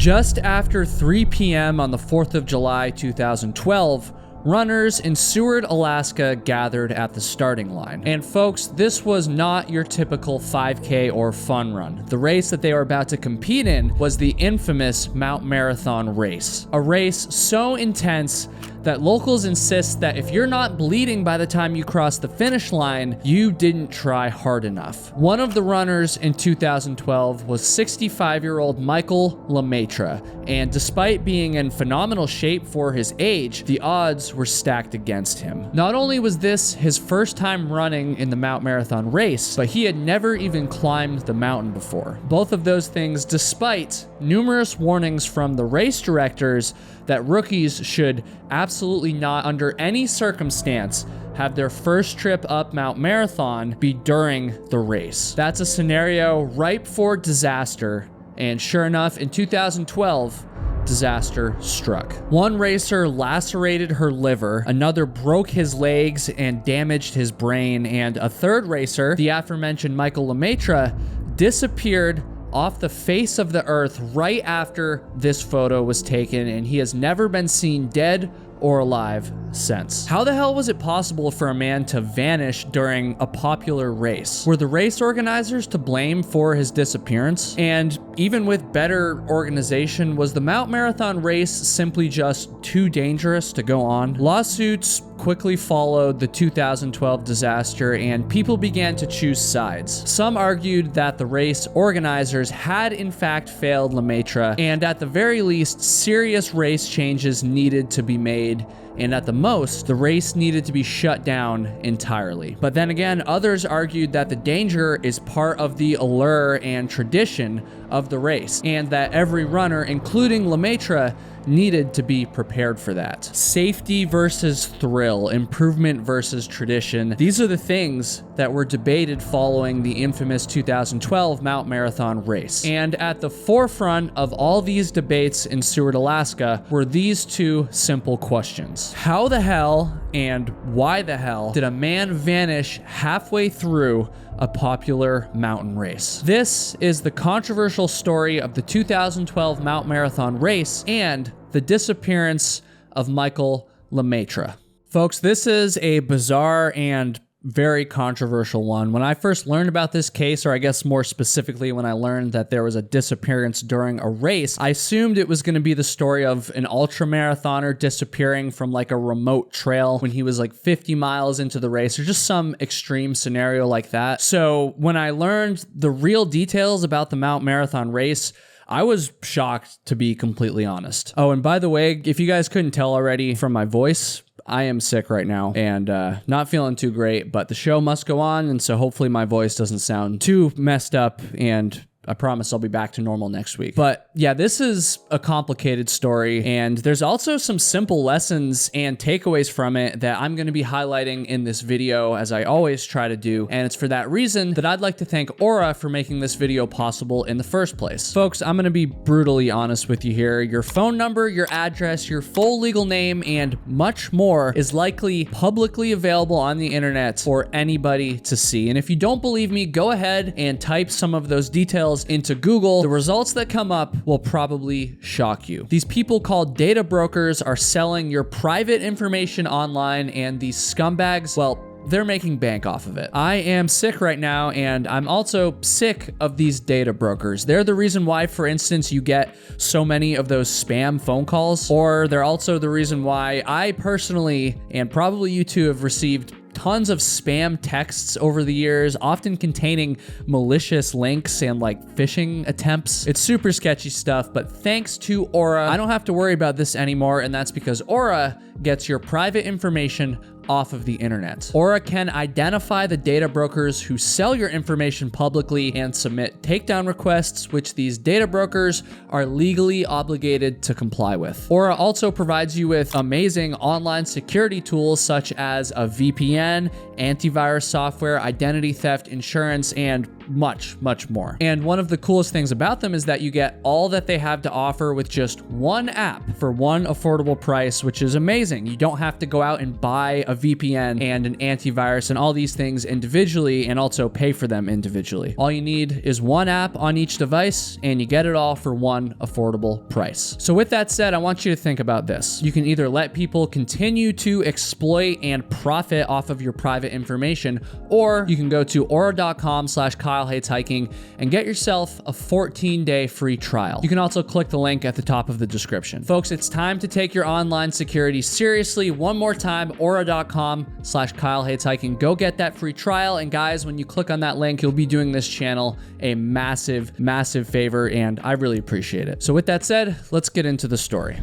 Just after 3 p.m. on the 4th of July, 2012, runners in Seward, Alaska gathered at the starting line. And folks, this was not your typical 5K or fun run. The race that they were about to compete in was the infamous Mount Marathon race. A race so intense that locals insist that if you're not bleeding by the time you cross the finish line, you didn't try hard enough. One of the runners in 2012 was 65-year-old Michael LeMaitre, and despite being in phenomenal shape for his age, the odds were stacked against him. Not only was this his first time running in the Mount Marathon race, but he had never even climbed the mountain before. Both of those things despite numerous warnings from the race directors that rookies should absolutely not, under any circumstance, have their first trip up Mount Marathon be during the race. That's a scenario ripe for disaster, and sure enough, in 2012, disaster struck. One racer lacerated her liver, another broke his legs and damaged his brain, and a third racer, the aforementioned Michael LeMaitre, disappeared off the face of the earth right after this photo was taken, and he has never been seen dead or alive since. How the hell was it possible for a man to vanish during a popular race? Were the race organizers to blame for his disappearance? And even with better organization, was the Mount Marathon race simply just too dangerous to go on? Lawsuits quickly followed the 2012 disaster, and people began to choose sides. Some argued that the race organizers had in fact failed LeMaitre, and at the very least, serious race changes needed to be made, and at the most, the race needed to be shut down entirely. But then again, others argued that the danger is part of the allure and tradition of the race, and that every runner, including LeMaitre, needed to be prepared for that. Safety versus thrill, improvement versus tradition. These are the things that were debated following the infamous 2012 Mount Marathon race. And at the forefront of all these debates in Seward, Alaska, were these two simple questions. How the hell and why the hell did a man vanish halfway through a popular mountain race? This is the controversial story of the 2012 Mount Marathon race and the disappearance of Michael LeMaitre. Folks, this is a bizarre and very controversial one. When I first learned about this case, or I guess more specifically when I learned that there was a disappearance during a race, I assumed it was going to be the story of an ultramarathoner disappearing from like a remote trail when he was like 50 miles into the race, or just some extreme scenario like that. So when I learned the real details about the Mount Marathon race, I was shocked, to be completely honest. Oh, and by the way, if you guys couldn't tell already from my voice, I am sick right now and not feeling too great, but the show must go on, and so hopefully my voice doesn't sound too messed up, and I promise I'll be back to normal next week. But yeah, this is a complicated story, and there's also some simple lessons and takeaways from it that I'm going to be highlighting in this video, as I always try to do. And it's for that reason that I'd like to thank Aura for making this video possible in the first place. Folks, I'm going to be brutally honest with you here. Your phone number, your address, your full legal name, and much more is likely publicly available on the internet for anybody to see. And if you don't believe me, go ahead and type some of those details into Google. The results that come up will probably shock you. These people called data brokers are selling your private information online, and these scumbags, well, they're making bank off of it. I am sick right now, and I'm also sick of these data brokers. They're the reason why, for instance, you get so many of those spam phone calls, or they're also the reason why I personally, and probably you too, have received tons of spam texts over the years, often containing malicious links and like phishing attempts. It's super sketchy stuff, but thanks to Aura, I don't have to worry about this anymore, and that's because Aura gets your private information off of the internet. Aura can identify the data brokers who sell your information publicly and submit takedown requests, which these data brokers are legally obligated to comply with. Aura also provides you with amazing online security tools such as a VPN, antivirus software, identity theft insurance, and much, much more. And one of the coolest things about them is that you get all that they have to offer with just one app for one affordable price, which is amazing. You don't have to go out and buy a VPN and an antivirus and all these things individually, and also pay for them individually. All you need is one app on each device, and you get it all for one affordable price. So with that said, I want you to think about this. You can either let people continue to exploit and profit off of your private information, or you can go to aura.com/KyleHatesHiking and get yourself a 14-day free trial. You can also click the link at the top of the description. Folks, it's time to take your online security seriously. One more time, aura.com/KyleHatesHiking. Go get that free trial. And guys, when you click on that link, you'll be doing this channel a massive, massive favor, and I really appreciate it. So with that said, let's get into the story.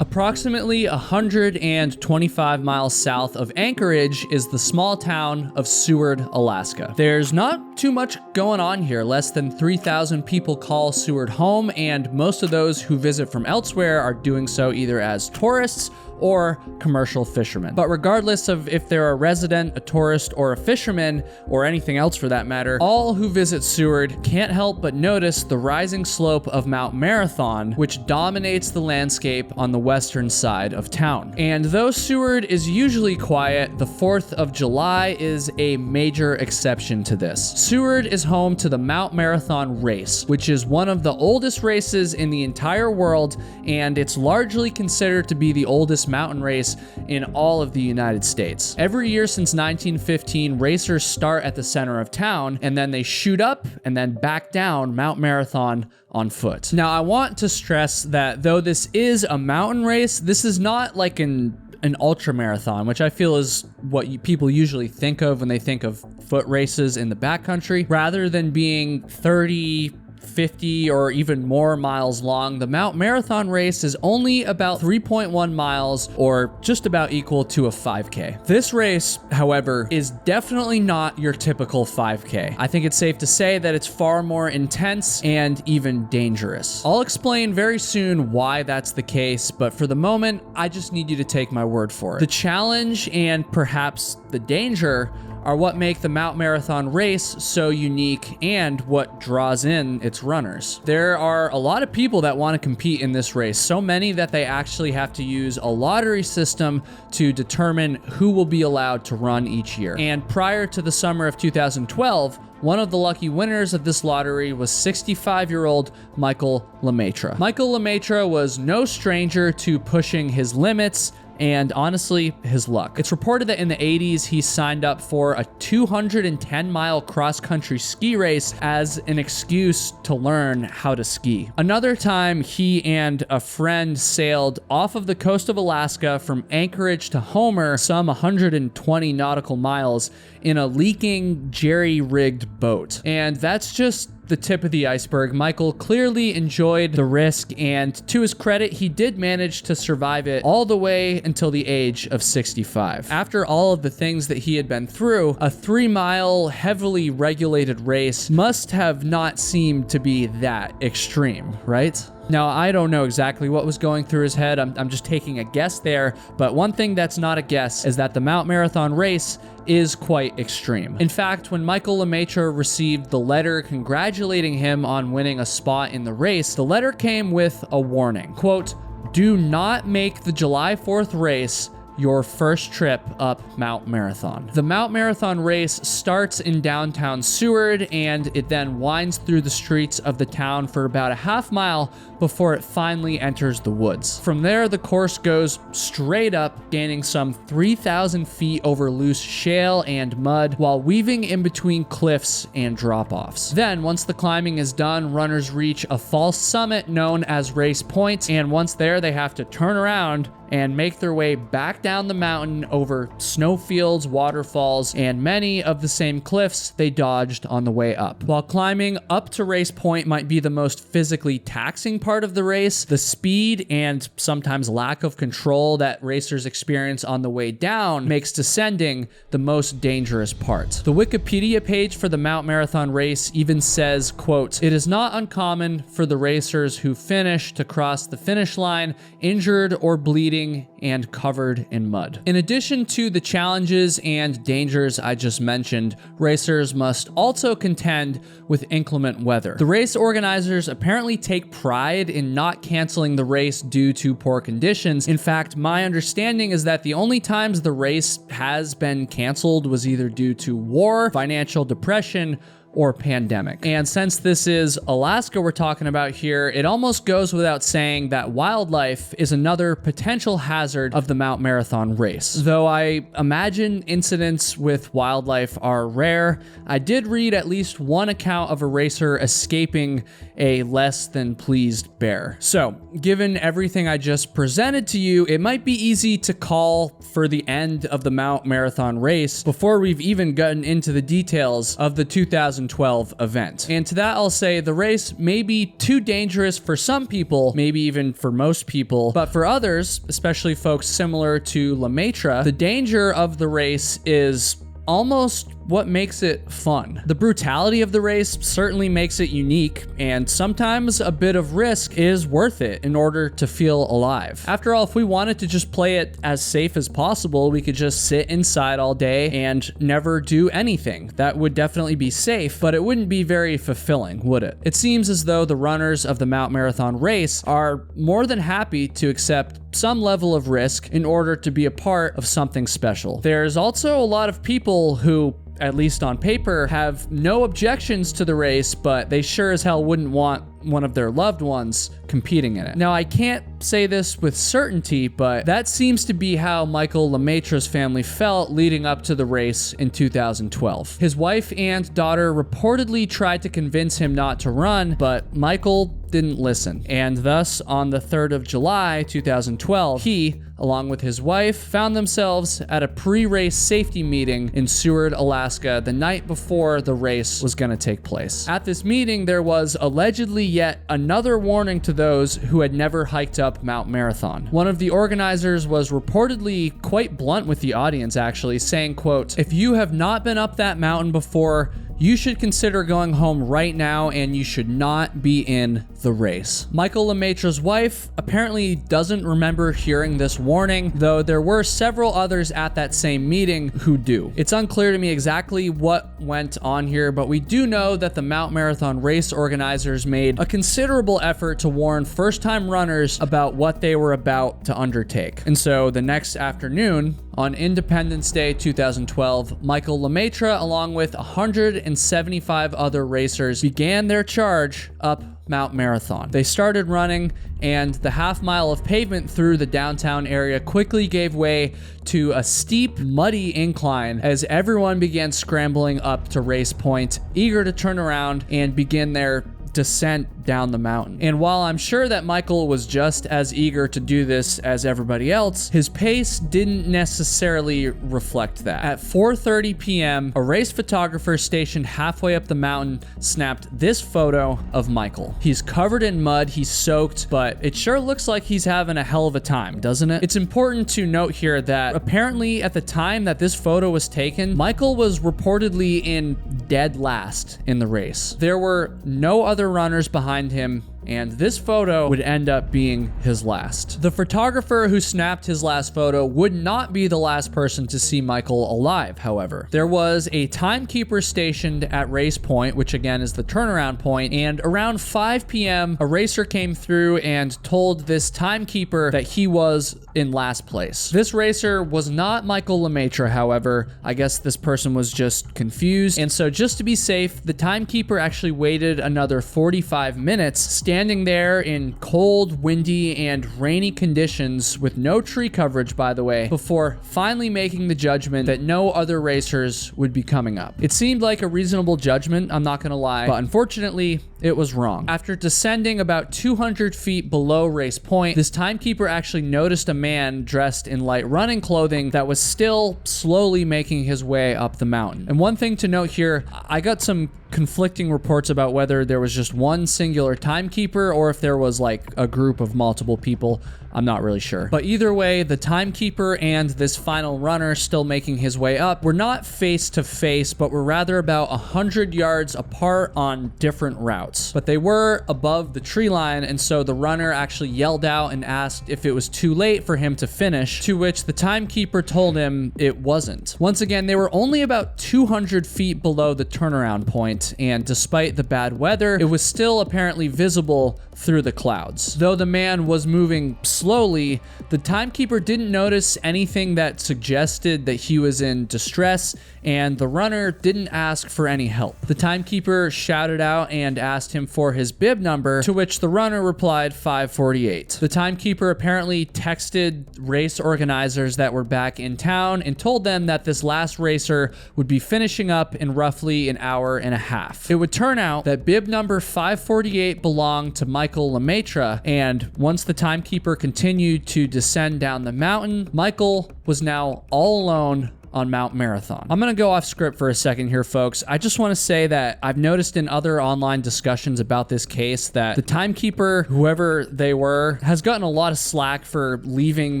Approximately 125 miles south of Anchorage is the small town of Seward, Alaska. There's not too much going on here. Less than 3,000 people call Seward home, and most of those who visit from elsewhere are doing so either as tourists or commercial fishermen. But regardless of if they're a resident, a tourist, or a fisherman, or anything else for that matter, all who visit Seward can't help but notice the rising slope of Mount Marathon, which dominates the landscape on the western side of town. And though Seward is usually quiet, the 4th of July is a major exception to this. Seward is home to the Mount Marathon race, which is one of the oldest races in the entire world, and it's largely considered to be the oldest mountain race in all of the United States. Every year since 1915, racers start at the center of town, and then they shoot up and then back down Mount Marathon on foot. Now, I want to stress that though this is a mountain race, this is not like an ultra marathon, which I feel is what people usually think of when they think of foot races in the backcountry. Rather than being 30, 50 or even more miles long, the Mount Marathon race is only about 3.1 miles, or just about equal to a 5K. This race, however, is definitely not your typical 5K. I think it's safe to say that it's far more intense and even dangerous. I'll explain very soon why that's the case, but for the moment, I just need you to take my word for it. The challenge and perhaps the danger are what make the Mount Marathon race so unique and what draws in its runners. There are a lot of people that want to compete in this race, so many that they actually have to use a lottery system to determine who will be allowed to run each year. And prior to the summer of 2012, one of the lucky winners of this lottery was 65-year-old Michael LeMaitre. Michael LeMaitre was no stranger to pushing his limits and honestly, his luck. It's reported that in the 80s, he signed up for a 210-mile cross-country ski race as an excuse to learn how to ski. Another time, he and a friend sailed off of the coast of Alaska from Anchorage to Homer, some 120 nautical miles, in a leaking, jerry-rigged boat. And that's just the tip of the iceberg. Michael clearly enjoyed the risk, and to his credit, he did manage to survive it all the way until the age of 65. After all of the things that he had been through, a 3-mile, heavily regulated race must have not seemed to be that extreme, right? Now, I don't know exactly what was going through his head. I'm just taking a guess there, but one thing that's not a guess is that the Mount Marathon race is quite extreme. In fact, when Michael LeMaitre received the letter congratulating him on winning a spot in the race, the letter came with a warning. Quote, "Do not make the July 4th race your first trip up Mount Marathon." The Mount Marathon race starts in downtown Seward, and it then winds through the streets of the town for about a half mile before it finally enters the woods. From there, the course goes straight up, gaining some 3,000 feet over loose shale and mud while weaving in between cliffs and drop-offs. Then, once the climbing is done, runners reach a false summit known as Race Point, and once there, they have to turn around and make their way back down the mountain over snowfields, waterfalls, and many of the same cliffs they dodged on the way up. While climbing up to Race Point might be the most physically taxing part of the race, the speed and sometimes lack of control that racers experience on the way down makes descending the most dangerous part. The Wikipedia page for the Mount Marathon race even says, quote, "It is not uncommon for the racers who finish to cross the finish line injured or bleeding bleeding and covered in mud. In addition to the challenges and dangers I just mentioned, racers must also contend with inclement weather. The race organizers apparently take pride in not canceling the race due to poor conditions. In fact, my understanding is that the only times the race has been canceled was either due to war, financial depression, or pandemic. And since this is Alaska we're talking about here, it almost goes without saying that wildlife is another potential hazard of the Mount Marathon race. Though I imagine incidents with wildlife are rare, I did read at least one account of a racer escaping a less than pleased bear. So, given everything I just presented to you, it might be easy to call for the end of the Mount Marathon race before we've even gotten into the details of the 2012 event. And to that I'll say the race may be too dangerous for some people, maybe even for most people, but for others, especially folks similar to LeMaitre, the danger of the race is almost what makes it fun. The brutality of the race certainly makes it unique, and sometimes a bit of risk is worth it in order to feel alive. After all, if we wanted to just play it as safe as possible, we could just sit inside all day and never do anything. That would definitely be safe, but it wouldn't be very fulfilling, would it? It seems as though the runners of the Mount Marathon race are more than happy to accept some level of risk in order to be a part of something special. There's also a lot of people who, at least on paper, have no objections to the race, but they sure as hell wouldn't want one of their loved ones competing in it. Now, I can't say this with certainty, but that seems to be how Michael LeMaitre's family felt leading up to the race in 2012. His wife and daughter reportedly tried to convince him not to run, but Michael didn't listen. And thus, on the 3rd of July, 2012, he, along with his wife, found themselves at a pre-race safety meeting in Seward, Alaska, the night before the race was going to take place. At this meeting, there was allegedly yet another warning to those who had never hiked up Mount Marathon. One of the organizers was reportedly quite blunt with the audience, actually, saying, quote, "If you have not been up that mountain before, you should consider going home right now, and you should not be in the race." Michael LeMaitre's wife apparently doesn't remember hearing this warning, though there were several others at that same meeting who do. It's unclear to me exactly what went on here, but we do know that the Mount Marathon race organizers made a considerable effort to warn first-time runners about what they were about to undertake. And so the next afternoon, on Independence Day 2012, Michael LeMaitre, along with 175 other racers, began their charge up Mount Marathon. They started running, and the half mile of pavement through the downtown area quickly gave way to a steep, muddy incline as everyone began scrambling up to race point, eager to turn around and begin their descent down the mountain. And while I'm sure that Michael was just as eager to do this as everybody else, his pace didn't necessarily reflect that. At 4:30 p.m., a race photographer stationed halfway up the mountain snapped this photo of Michael. He's covered in mud, he's soaked, but it sure looks like he's having a hell of a time, doesn't it? It's important to note here that apparently at the time that this photo was taken, Michael was reportedly in dead last in the race. There were no other runners behind him, and this photo would end up being his last. The photographer who snapped his last photo would not be the last person to see Michael alive, however. There was a timekeeper stationed at race point, which again is the turnaround point, and around 5 p.m., a racer came through and told this timekeeper that he was in last place. This racer was not Michael LeMaitre, however. I guess this person was just confused, and so just to be safe, the timekeeper actually waited another 45 minutes, standing there in cold, windy, and rainy conditions with no tree coverage, by the way, before finally making the judgment that no other racers would be coming up. It seemed like a reasonable judgment, I'm not gonna lie, but unfortunately, it was wrong. After descending about 200 feet below race point, this timekeeper actually noticed a man dressed in light running clothing that was still slowly making his way up the mountain. And one thing to note here, I got some conflicting reports about whether there was just one singular timekeeper or if there was like a group of multiple people. I'm not really sure. But either way, the timekeeper and this final runner still making his way up were not face to face, but were rather about 100 yards apart on different routes. clouds. But they were above the tree line, and so the runner actually yelled out and asked if it was too late for him to finish, to which the timekeeper told him it wasn't. Once again, they were only about 200 feet below the turnaround point, and despite the bad weather, it was still apparently visible through the clouds. Though the man was moving slowly, the timekeeper didn't notice anything that suggested that he was in distress, and the runner didn't ask for any help. The timekeeper shouted out and asked him for his bib number, to which the runner replied 548. The timekeeper apparently texted race organizers that were back in town and told them that this last racer would be finishing up in roughly an hour and a half. It would turn out that bib number 548 belonged to Michael LeMaitre, and once the timekeeper continued to descend down the mountain, Michael was now all alone on Mount Marathon. I'm gonna go off script for a second here, folks. I just want to say that I've noticed in other online discussions about this case that the timekeeper, whoever they were, has gotten a lot of slack for leaving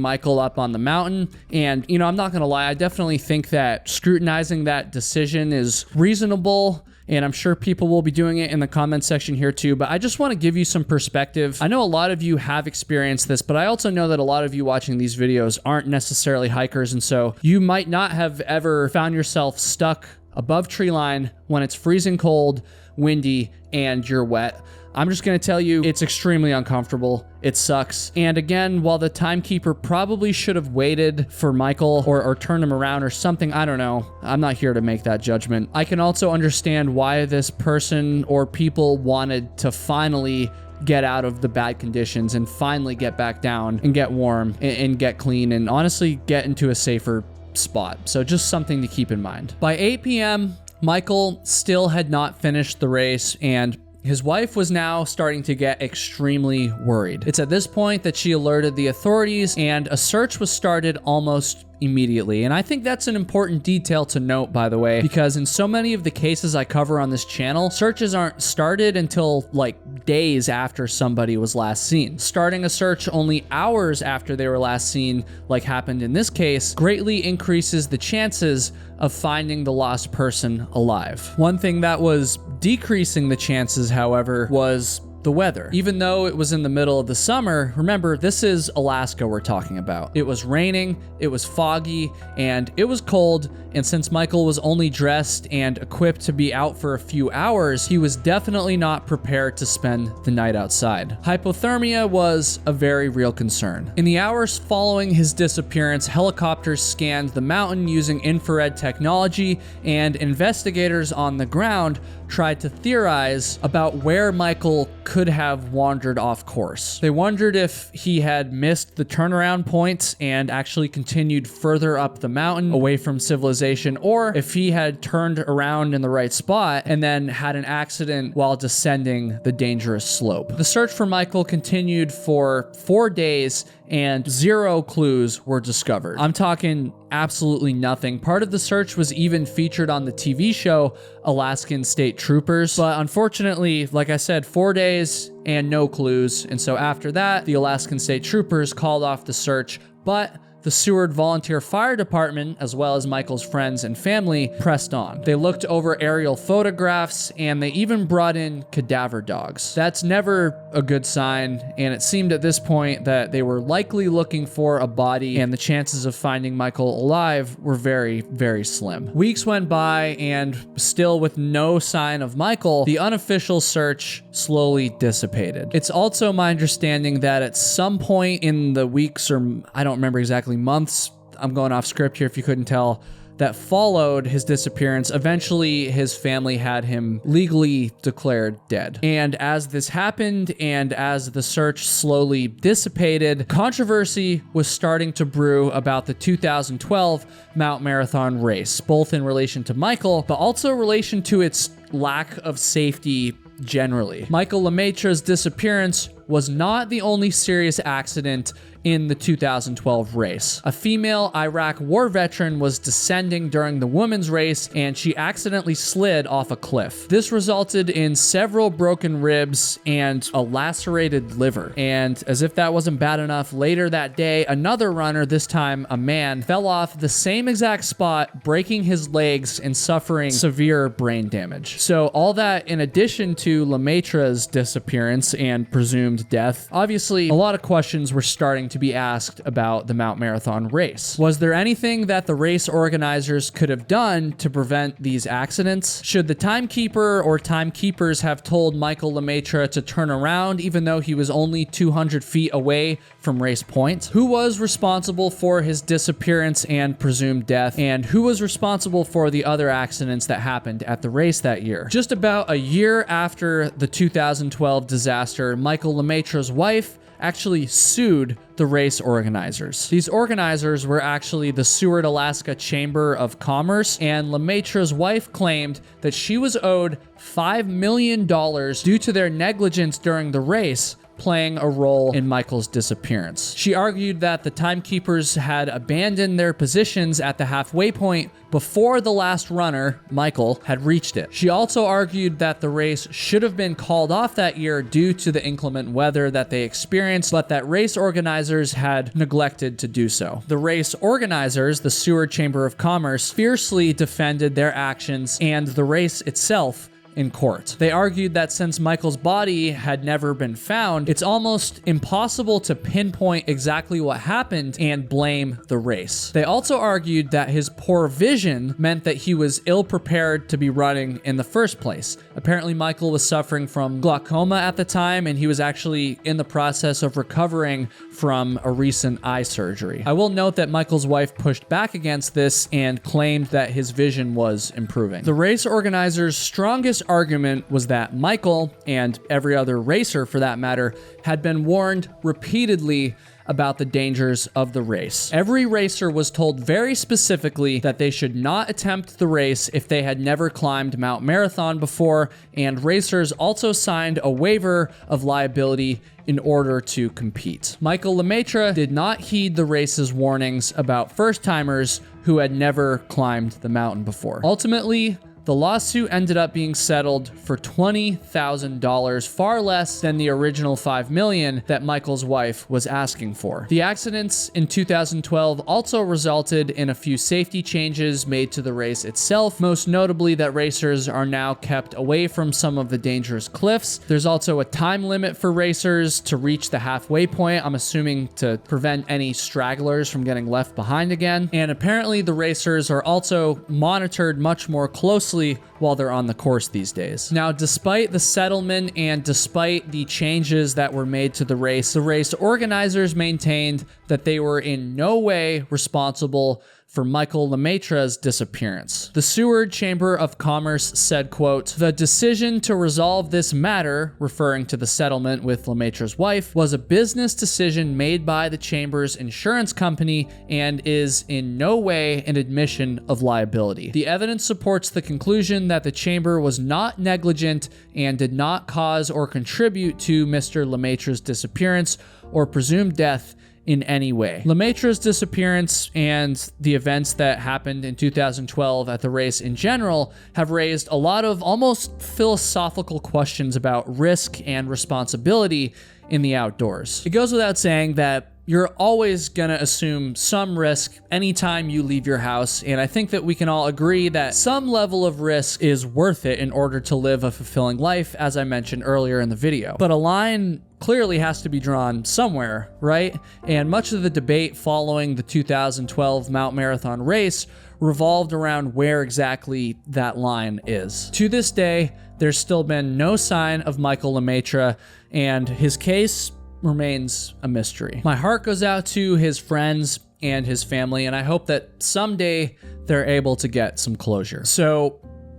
Michael up on the mountain. And, you know, I'm not gonna lie, I definitely think that scrutinizing that decision is reasonable, and I'm sure people will be doing it in the comment section here too, but I just want to give you some perspective. I know a lot of you have experienced this, but I also know that a lot of you watching these videos aren't necessarily hikers, and so you might not have ever found yourself stuck above tree line when it's freezing cold, windy, and you're wet. I'm just going to tell you, it's extremely uncomfortable. It sucks. And again, while the timekeeper probably should have waited for Michael or turned him around or something, I don't know. I'm not here to make that judgment. I can also understand why this person or people wanted to finally get out of the bad conditions and finally get back down and get warm and get clean and honestly get into a safer spot. So just something to keep in mind. By 8 p.m., Michael still had not finished the race, and his wife was now starting to get extremely worried. It's at this point that she alerted the authorities, and a search was started almost immediately. And I think that's an important detail to note, by the way, because in so many of the cases I cover on this channel, searches aren't started until like days after somebody was last seen. Starting a search only hours after they were last seen, like happened in this case, greatly increases the chances of finding the lost person alive. One thing that was decreasing the chances, however, was the weather. Even though it was in the middle of the summer, remember, this is Alaska we're talking about. It was raining, it was foggy, and it was cold, and since Michael was only dressed and equipped to be out for a few hours, he was definitely not prepared to spend the night outside. Hypothermia was a very real concern. In the hours following his disappearance, helicopters scanned the mountain using infrared technology, and investigators on the ground tried to theorize about where Michael could have wandered off course. They wondered if he had missed the turnaround point and actually continued further up the mountain away from civilization, or if he had turned around in the right spot and then had an accident while descending the dangerous slope. The search for Michael continued for 4 days, and 0 clues were discovered. I'm talking absolutely nothing. Part of the search was even featured on the TV show Alaskan State Troopers, but unfortunately, like I said, 4 days and no clues. And so after that, the Alaskan State Troopers called off the search, but the Seward Volunteer Fire Department, as well as Michael's friends and family, pressed on. They looked over aerial photographs, and they even brought in cadaver dogs. That's never a good sign, and it seemed at this point that they were likely looking for a body, and the chances of finding Michael alive were very, very slim. Weeks went by, and still with no sign of Michael, the unofficial search slowly dissipated. It's also my understanding that at some point in the weeks, or I don't remember exactly, months, I'm going off script here if you couldn't tell, that followed his disappearance, eventually his family had him legally declared dead. And as this happened, and as the search slowly dissipated, controversy was starting to brew about the 2012 Mount Marathon race, both in relation to Michael, but also in relation to its lack of safety generally. Michael LeMaitre's disappearance was not the only serious accident in the 2012 race. A female Iraq war veteran was descending during the women's race and she accidentally slid off a cliff. This resulted in several broken ribs and a lacerated liver. And as if that wasn't bad enough, later that day, another runner, this time a man, fell off the same exact spot, breaking his legs and suffering severe brain damage. So all that in addition to LeMaitre's disappearance and presumed death, obviously a lot of questions were starting to be asked about the Mount Marathon race. Was there anything that the race organizers could have done to prevent these accidents? Should the timekeeper or timekeepers have told Michael LeMaitre to turn around even though he was only 200 feet away from race point? Who was responsible for his disappearance and presumed death? And who was responsible for the other accidents that happened at the race that year? Just about a year after the 2012 disaster, Michael LeMaitre's wife actually sued the race organizers. These organizers were actually the Seward, Alaska Chamber of Commerce, and LeMaitre's wife claimed that she was owed $5 million due to their negligence during the race, playing a role in Michael's disappearance. She argued that the timekeepers had abandoned their positions at the halfway point before the last runner, Michael, had reached it. She also argued that the race should have been called off that year due to the inclement weather that they experienced, but that race organizers had neglected to do so. The race organizers, the Seward Chamber of Commerce, fiercely defended their actions and the race itself in court. They argued that since Michael's body had never been found, it's almost impossible to pinpoint exactly what happened and blame the race. They also argued that his poor vision meant that he was ill-prepared to be running in the first place. Apparently, Michael was suffering from glaucoma at the time, and he was actually in the process of recovering from a recent eye surgery. I will note that Michael's wife pushed back against this and claimed that his vision was improving. The race organizers' strongest argument was that Michael, and every other racer for that matter, had been warned repeatedly about the dangers of the race. Every racer was told very specifically that they should not attempt the race if they had never climbed Mount Marathon before, and racers also signed a waiver of liability in order to compete. Michael LeMaitre did not heed the race's warnings about first-timers who had never climbed the mountain before. Ultimately, the lawsuit ended up being settled for $20,000, far less than the original $5 million that Michael's wife was asking for. The accidents in 2012 also resulted in a few safety changes made to the race itself, most notably that racers are now kept away from some of the dangerous cliffs. There's also a time limit for racers to reach the halfway point, I'm assuming to prevent any stragglers from getting left behind again. And apparently the racers are also monitored much more closely while they're on the course these days. Now, despite the settlement and despite the changes that were made to the race organizers maintained that they were in no way responsible for Michael LeMaitre's disappearance. The Seward Chamber of Commerce said, quote, "The decision to resolve this matter," referring to the settlement with LeMaitre's wife, "was a business decision made by the Chamber's insurance company and is in no way an admission of liability. The evidence supports the conclusion that the Chamber was not negligent and did not cause or contribute to Mr. LeMaitre's disappearance or presumed death in any way." LeMaitre's disappearance and the events that happened in 2012 at the race in general have raised a lot of almost philosophical questions about risk and responsibility in the outdoors. It goes without saying that you're always gonna assume some risk anytime you leave your house, and I think that we can all agree that some level of risk is worth it in order to live a fulfilling life, as I mentioned earlier in the video. But a line clearly has to be drawn somewhere, right? And much of the debate following the 2012 Mount Marathon race revolved around where exactly that line is. To this day, there's still been no sign of Michael LeMaitre, and his case remains a mystery. My heart goes out to his friends and his family, and I hope that someday they're able to get some closure. So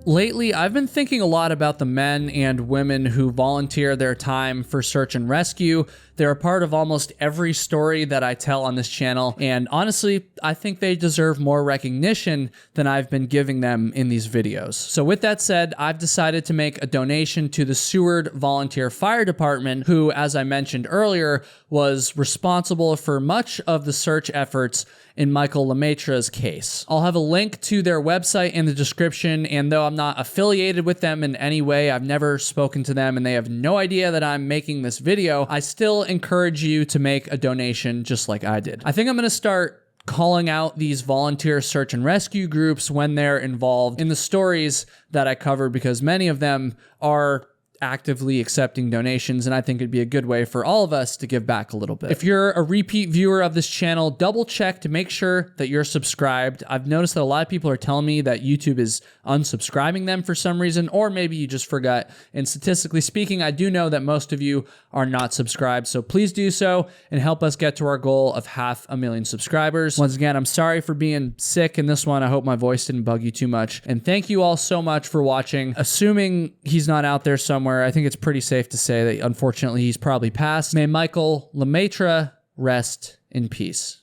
Lately, I've been thinking a lot about the men and women who volunteer their time for search and rescue. They're a part of almost every story that I tell on this channel, and honestly, I think they deserve more recognition than I've been giving them in these videos. So with that said, I've decided to make a donation to the Seward Volunteer Fire Department, who, as I mentioned earlier, was responsible for much of the search efforts in Michael LeMaitre's case. I'll have a link to their website in the description, and though I'm not affiliated with them in any way, I've never spoken to them and they have no idea that I'm making this video, I still encourage you to make a donation just like I did. I think I'm gonna start calling out these volunteer search and rescue groups when they're involved in the stories that I covered, because many of them are actively accepting donations, and I think it'd be a good way for all of us to give back a little bit. If you're a repeat viewer of this channel, double check to make sure that you're subscribed. I've noticed that a lot of people are telling me that YouTube is unsubscribing them for some reason, or maybe you just forgot. And statistically speaking, I do know that most of you are not subscribed, so please do so and help us get to our goal of 500,000 subscribers. Once again, I'm sorry for being sick in this one. I hope my voice didn't bug you too much. And thank you all so much for watching. Assuming he's not out there somewhere, I think it's pretty safe to say that unfortunately he's probably passed. May Michael LeMaitre rest in peace.